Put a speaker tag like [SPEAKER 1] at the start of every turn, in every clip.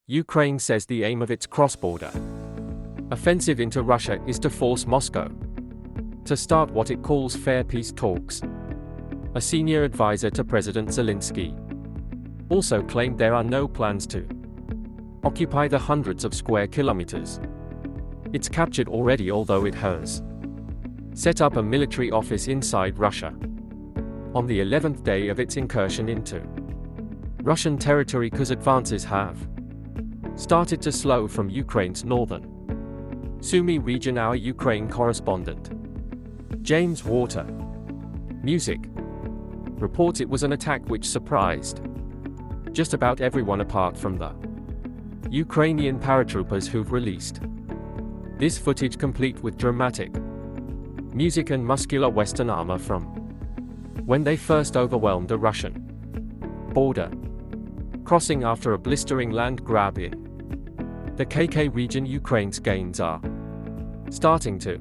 [SPEAKER 1] Ukraine says the aim of its cross-border offensive into Russia is to force Moscow to start what it calls fair peace talks. A senior advisor to President Zelensky also claimed there are no plans to occupy the hundreds of square kilometers it's captured already, although it has set up a military office inside Russia on the 11th day of its incursion into Russian territory, because advances have started to slow from Ukraine's northern Sumy region. Our Ukraine correspondent, James Water Music, reports it was an attack which surprised just about everyone apart from the Ukrainian paratroopers who've released this footage, complete with dramatic music and muscular Western armor from when they first overwhelmed a Russian border crossing after a blistering land grab in the KK region. Ukraine's gains are starting to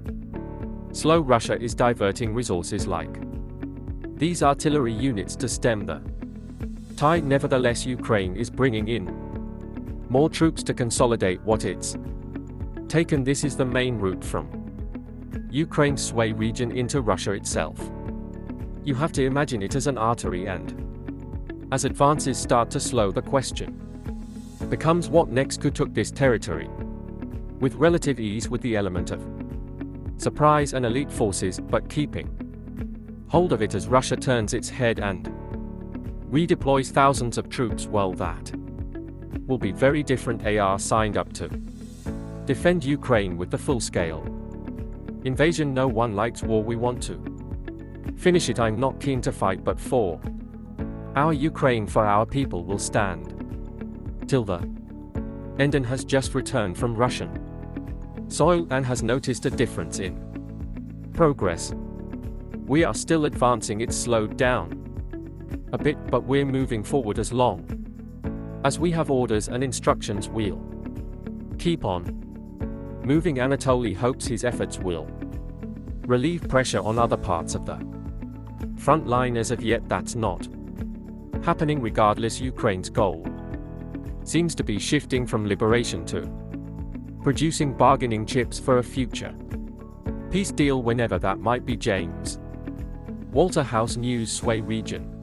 [SPEAKER 1] slow. Russia is diverting resources like these artillery units to stem the tide. Nevertheless, Ukraine is bringing in more troops to consolidate what it's taken. This is the main route from Ukraine's Sway region into Russia itself. You have to imagine it as an artery, and as advances start to slow, the question becomes what next. Who took this territory with relative ease, with the element of surprise and elite forces, but keeping hold of it as Russia turns its head and redeploys thousands of troops? Well, that will be very different. They are signed up to defend Ukraine with the full-scale invasion. No one likes war. We want to finish it. I'm not keen to fight, but for our Ukraine, for our people, will stand till the end, and has just returned from Russian soil and has noticed a difference in progress. We are still advancing. It's slowed down a bit, but we're moving forward. As long as we have orders and instructions, we'll keep on moving. Anatoly hopes his efforts will relieve pressure on other parts of the front line. As of yet, that's not happening. Regardless, Ukraine's goal seems to be shifting from liberation to producing bargaining chips for a future peace deal, whenever that might be. James Walter, House News, Sway region.